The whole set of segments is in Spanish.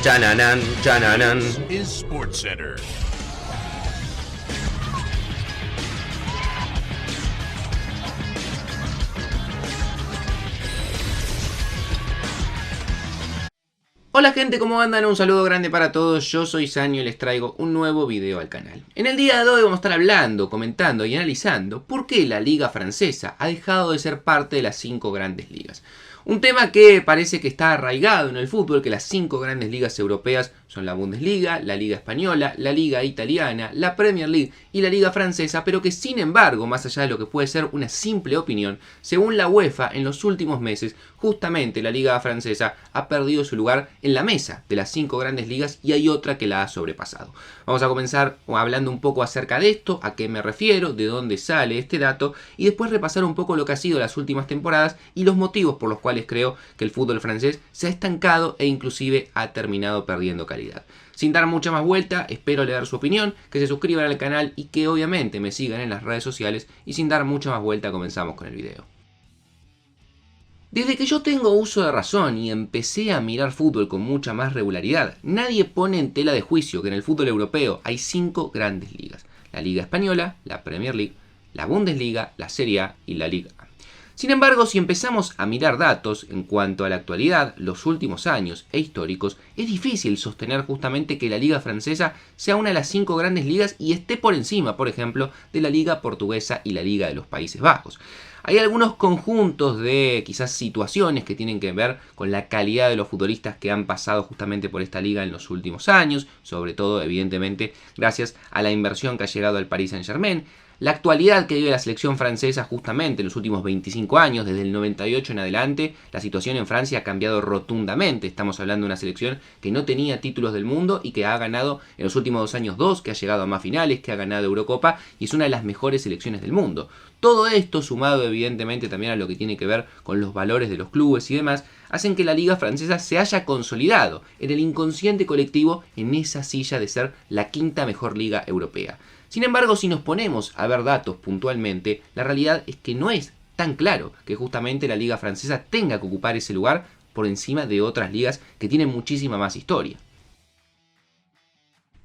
Chananan, chananan. Is SportsCenter. Hola gente, ¿cómo andan? Un saludo grande para todos, yo soy Sanio y les traigo un nuevo video al canal. En el día de hoy vamos a estar hablando, comentando y analizando por qué la liga francesa ha dejado de ser parte de las 5 grandes ligas. Un tema que parece que está arraigado en el fútbol, que las 5 grandes ligas europeas son la Bundesliga, la Liga Española, la Liga Italiana, la Premier League y la Liga Francesa, pero que sin embargo, más allá de lo que puede ser una simple opinión, según la UEFA en los últimos meses, justamente la Liga Francesa ha perdido su lugar en la mesa de las 5 grandes ligas y hay otra que la ha sobrepasado. Vamos a comenzar hablando un poco acerca de esto, a qué me refiero, de dónde sale este dato y después repasar un poco lo que ha sido las últimas temporadas y los motivos por los cuales creo que el fútbol francés se ha estancado e inclusive ha terminado perdiendo calidad. Sin dar mucha más vuelta, espero leer su opinión, que se suscriban al canal y que obviamente me sigan en las redes sociales y sin dar mucha más vuelta comenzamos con el video. Desde que yo tengo uso de razón y empecé a mirar fútbol con mucha más regularidad, nadie pone en tela de juicio que en el fútbol europeo hay 5 grandes ligas. La Liga Española, la Premier League, la Bundesliga, la Serie A y la Liga A. Sin embargo, si empezamos a mirar datos en cuanto a la actualidad, los últimos años e históricos, es difícil sostener justamente que la Liga Francesa sea una de las 5 grandes ligas y esté por encima, por ejemplo, de la Liga Portuguesa y la Liga de los Países Bajos. Hay algunos conjuntos de quizás situaciones que tienen que ver con la calidad de los futbolistas que han pasado justamente por esta liga en los últimos años, sobre todo evidentemente gracias a la inversión que ha llegado al Paris Saint-Germain. La actualidad que vive la selección francesa justamente en los últimos 25 años, desde el 98 en adelante, la situación en Francia ha cambiado rotundamente. Estamos hablando de una selección que no tenía títulos del mundo y que ha ganado en los últimos 2 años 2, que ha llegado a más finales, que ha ganado Eurocopa y es una de las mejores selecciones del mundo. Todo esto, sumado evidentemente también a lo que tiene que ver con los valores de los clubes y demás, hacen que la liga francesa se haya consolidado en el inconsciente colectivo en esa silla de ser la 5ª mejor liga europea. Sin embargo, si nos ponemos a ver datos puntualmente, la realidad es que no es tan claro que justamente la liga francesa tenga que ocupar ese lugar por encima de otras ligas que tienen muchísima más historia.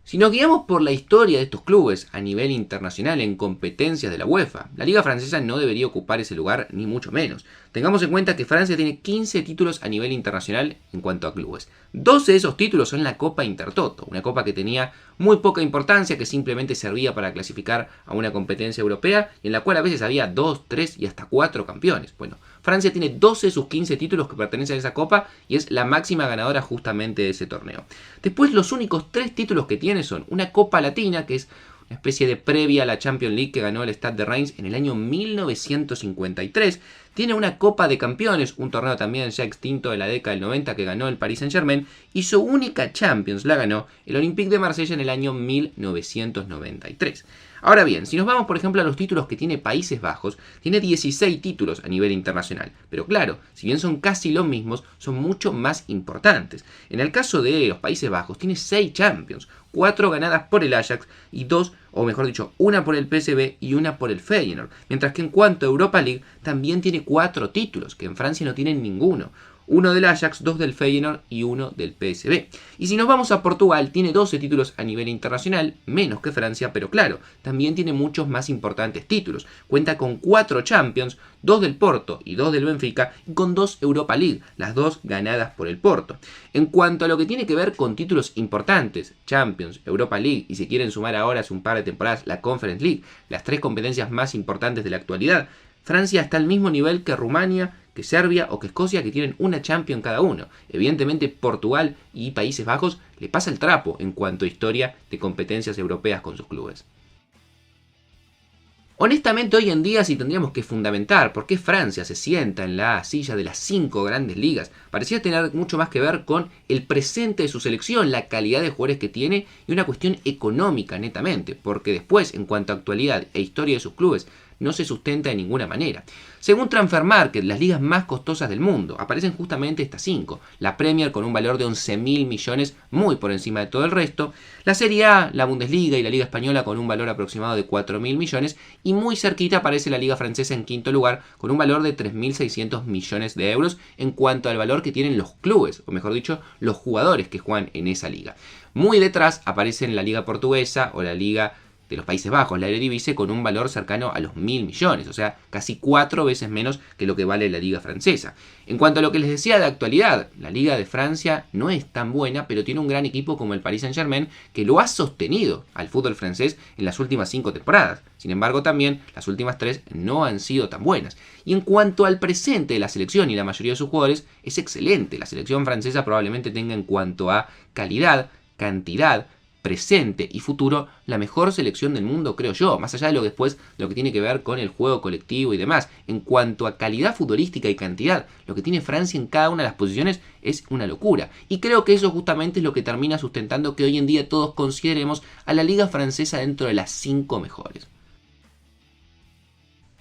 Si nos guiamos por la historia de estos clubes a nivel internacional en competencias de la UEFA, la liga francesa no debería ocupar ese lugar ni mucho menos. Tengamos en cuenta que Francia tiene 15 títulos a nivel internacional en cuanto a clubes. 12 de esos títulos son la Copa Intertoto, una copa que tenía muy poca importancia, que simplemente servía para clasificar a una competencia europea y en la cual a veces había 2, 3 y hasta 4 campeones. Bueno, Francia tiene 12 de sus 15 títulos que pertenecen a esa copa y es la máxima ganadora justamente de ese torneo. Después los únicos 3 títulos que tiene son una Copa Latina, que es una especie de previa a la Champions League que ganó el Stade de Reims en el año 1953. Tiene una Copa de Campeones, un torneo también ya extinto de la década del 90 que ganó el Paris Saint-Germain. Y su única Champions la ganó el Olympique de Marsella en el año 1993. Ahora bien, si nos vamos por ejemplo a los títulos que tiene Países Bajos, tiene 16 títulos a nivel internacional. Pero claro, si bien son casi los mismos, son mucho más importantes. En el caso de los Países Bajos, tiene 6 Champions, 4 ganadas por el Ajax y 2, o mejor dicho, una por el PSV y una por el Feyenoord. Mientras que en cuanto a Europa League, también tiene 4 títulos, que en Francia no tienen ninguno. Uno del Ajax, 2 del Feyenoord y 1 del PSV. Y si nos vamos a Portugal, tiene 12 títulos a nivel internacional, menos que Francia, pero claro, también tiene muchos más importantes títulos. Cuenta con 4 Champions, 2 del Porto y 2 del Benfica, y con 2 Europa League, las 2 ganadas por el Porto. En cuanto a lo que tiene que ver con títulos importantes, Champions, Europa League, y si quieren sumar ahora hace un par de temporadas la Conference League, las 3 competencias más importantes de la actualidad, Francia está al mismo nivel que Rumania, que Serbia o que Escocia, que tienen una Champions cada uno. Evidentemente Portugal y Países Bajos le pasa el trapo en cuanto a historia de competencias europeas con sus clubes. Honestamente hoy en día si tendríamos que fundamentar por qué Francia se sienta en la silla de las 5 grandes ligas, parecía tener mucho más que ver con el presente de su selección, la calidad de jugadores que tiene y una cuestión económica netamente, porque después en cuanto a actualidad e historia de sus clubes, no se sustenta de ninguna manera. Según Transfermarkt, las ligas más costosas del mundo aparecen justamente estas 5. La Premier con un valor de 11.000 millones, muy por encima de todo el resto. La Serie A, la Bundesliga y la Liga Española con un valor aproximado de 4.000 millones. Y muy cerquita aparece la Liga Francesa en quinto lugar con un valor de 3.600 millones de euros en cuanto al valor que tienen los clubes, o mejor dicho, los jugadores que juegan en esa liga. Muy detrás aparecen la Liga Portuguesa o la Liga de los Países Bajos, la Eredivisie, con un valor cercano a los 1.000 millones, o sea, casi 4 veces menos que lo que vale la Liga Francesa. En cuanto a lo que les decía de actualidad, la Liga de Francia no es tan buena, pero tiene un gran equipo como el Paris Saint-Germain que lo ha sostenido al fútbol francés en las últimas 5 temporadas. Sin embargo, también las últimas 3 no han sido tan buenas. Y en cuanto al presente de la selección y la mayoría de sus jugadores, es excelente. La selección francesa probablemente tenga en cuanto a calidad, cantidad, presente y futuro, la mejor selección del mundo, creo yo, más allá de lo que después, lo que tiene que ver con el juego colectivo y demás. En cuanto a calidad futbolística y cantidad, lo que tiene Francia en cada una de las posiciones es una locura. Y creo que eso justamente es lo que termina sustentando que hoy en día todos consideremos a la liga francesa dentro de las 5 mejores.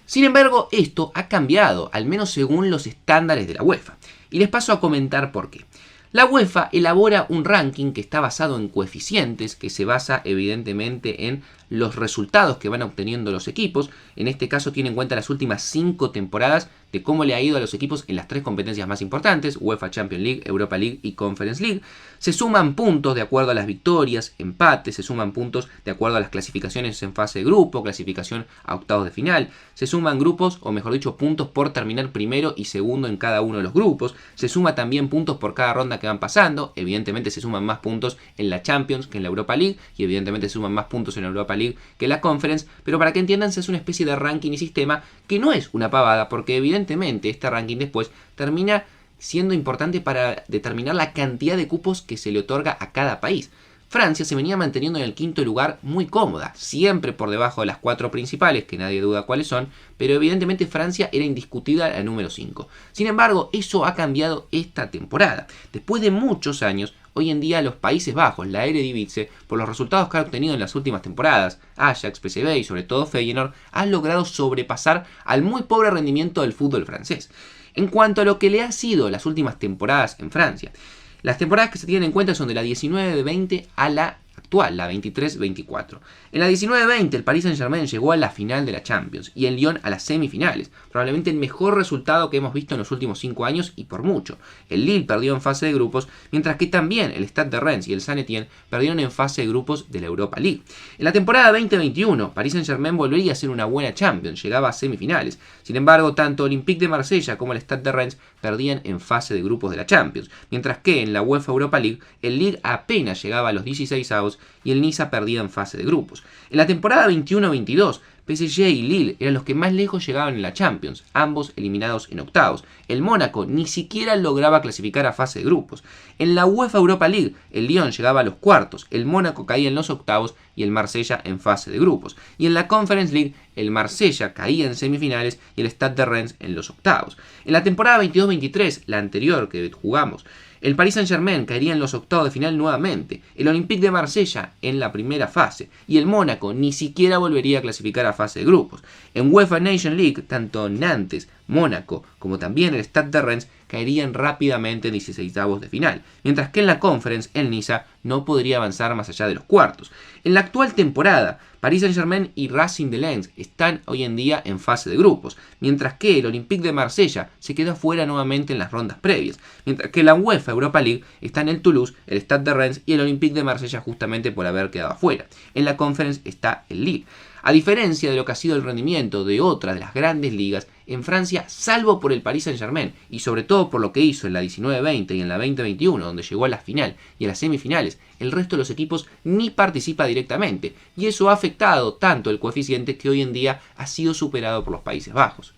Sin embargo, esto ha cambiado, al menos según los estándares de la UEFA. Y les paso a comentar por qué. La UEFA elabora un ranking que está basado en coeficientes, que se basa evidentemente en los resultados que van obteniendo los equipos. En este caso tiene en cuenta las últimas 5 temporadas de cómo le ha ido a los equipos en las 3 competencias más importantes, UEFA Champions League, Europa League y Conference League. Se suman puntos de acuerdo a las victorias, empates, se suman puntos de acuerdo a las clasificaciones en fase de grupo, clasificación a octavos de final. Se suman grupos, o mejor dicho, puntos por terminar primero y segundo en cada uno de los grupos. Se suma también puntos por cada ronda que van pasando. Evidentemente se suman más puntos en la Champions que en la Europa League, y evidentemente se suman más puntos en la Europa League que en la Conference, pero para que entiendan, es una especie de ranking y sistema que no es una pavada, porque evidentemente este ranking después termina siendo importante para determinar la cantidad de cupos que se le otorga a cada país. Francia se venía manteniendo en el quinto lugar muy cómoda, siempre por debajo de las 4 principales, que nadie duda cuáles son, pero evidentemente Francia era indiscutida la número 5. Sin embargo, eso ha cambiado esta temporada. Después de muchos años, hoy en día los Países Bajos, la Eredivisie, por los resultados que ha obtenido en las últimas temporadas, Ajax, PSV y sobre todo Feyenoord, han logrado sobrepasar al muy pobre rendimiento del fútbol francés. En cuanto a lo que le ha sido las últimas temporadas en Francia, las temporadas que se tienen en cuenta son de la 19-20 a la actual, la 23-24. En la 19-20 el Paris Saint-Germain llegó a la final de la Champions y el Lyon a las semifinales, probablemente el mejor resultado que hemos visto en los últimos 5 años y por mucho. El Lille perdió en fase de grupos, mientras que también el Stade de Reims y el Saint-Étienne perdieron en fase de grupos de la Europa League. En la temporada 2021, Paris Saint-Germain volvería a ser una buena Champions, llegaba a semifinales. Sin embargo, tanto Olympique de Marsella como el Stade de Reims perdían en fase de grupos de la Champions, mientras que en la UEFA Europa League el Lille apenas llegaba a los 16avos y el Niza perdía en fase de grupos. En la temporada 21-22, PSG y Lille eran los que más lejos llegaban en la Champions, ambos eliminados en octavos. El Mónaco ni siquiera lograba clasificar a fase de grupos. En la UEFA Europa League, el Lyon llegaba a los cuartos, el Mónaco caía en los octavos y el Marsella en fase de grupos. Y en la Conference League, el Marsella caía en semifinales y el Stade de Reims en los octavos. En la temporada 22-23, la anterior que jugamos, el Paris Saint-Germain caería en los octavos de final nuevamente, el Olympique de Marsella en la primera fase, y el Mónaco ni siquiera volvería a clasificar a fase de grupos. En UEFA Nation League, tanto Nantes, Mónaco, como también el Stade de Reims caerían rápidamente en 16avos de final, mientras que en la Conference el Niza no podría avanzar más allá de los cuartos. En la actual temporada, Paris Saint-Germain y Racing de Lens están hoy en día en fase de grupos, mientras que el Olympique de Marsella se quedó fuera nuevamente en las rondas previas, mientras que la UEFA Europa League está en el Toulouse, el Stade de Reims y el Olympique de Marsella justamente por haber quedado afuera. En la Conference está el Lille. A diferencia de lo que ha sido el rendimiento de otras de las grandes ligas, en Francia, salvo por el Paris Saint-Germain y sobre todo por lo que hizo en la 19-20 y en la 20-21, donde llegó a la final y a las semifinales, el resto de los equipos ni participa directamente, y eso ha afectado tanto el coeficiente que hoy en día ha sido superado por los Países Bajos.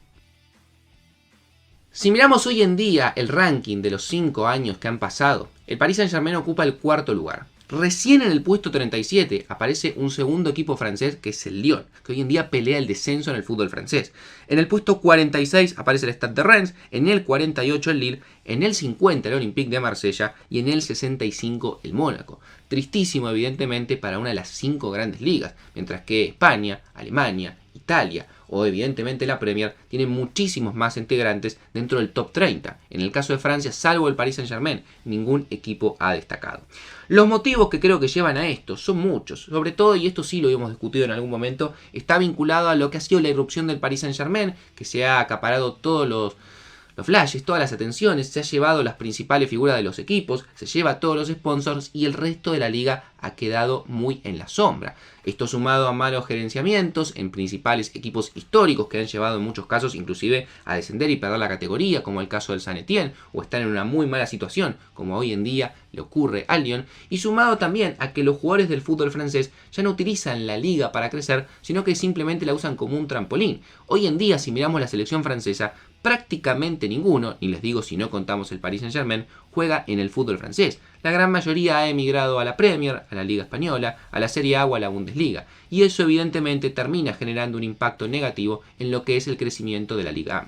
Si miramos hoy en día el ranking de los 5 años que han pasado, el Paris Saint-Germain ocupa el 4º lugar. Recién en el puesto 37 aparece un segundo equipo francés que es el Lyon, que hoy en día pelea el descenso en el fútbol francés. En el puesto 46 aparece el Stade de Reims, en el 48 el Lille, en el 50 el Olympique de Marsella y en el 65 el Mónaco. Tristísimo evidentemente para una de las 5 grandes ligas, mientras que España, Alemania, Italia o evidentemente la Premier, tiene muchísimos más integrantes dentro del top 30. En el caso de Francia, salvo el Paris Saint-Germain, ningún equipo ha destacado. Los motivos que creo que llevan a esto son muchos, sobre todo, y esto sí lo hemos discutido en algún momento, está vinculado a lo que ha sido la irrupción del Paris Saint-Germain, que se ha acaparado todos los flashes, todas las atenciones, se ha llevado las principales figuras de los equipos, se lleva todos los sponsors y el resto de la liga ha quedado muy en la sombra. Esto sumado a malos gerenciamientos en principales equipos históricos que han llevado en muchos casos inclusive a descender y perder la categoría, como el caso del Saint-Étienne, o estar en una muy mala situación, como hoy en día le ocurre al Lyon, y sumado también a que los jugadores del fútbol francés ya no utilizan la liga para crecer, sino que simplemente la usan como un trampolín. Hoy en día, si miramos la selección francesa, prácticamente ninguno, y les digo si no contamos el Paris Saint-Germain, juega en el fútbol francés. La gran mayoría ha emigrado a la Premier, a la Liga Española, a la Serie A o a la Bundesliga, y eso evidentemente termina generando un impacto negativo en lo que es el crecimiento de la Liga A.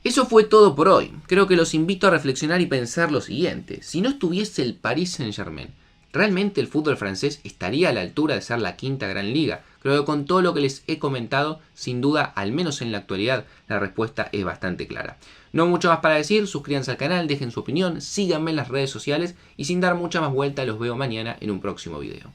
Eso fue todo por hoy. Creo que los invito a reflexionar y pensar lo siguiente. Si no estuviese el Paris Saint-Germain, ¿realmente el fútbol francés estaría a la altura de ser la quinta gran liga? Creo que con todo lo que les he comentado, sin duda, al menos en la actualidad, la respuesta es bastante clara. No mucho más para decir, suscríbanse al canal, dejen su opinión, síganme en las redes sociales y sin dar mucha más vuelta los veo mañana en un próximo video.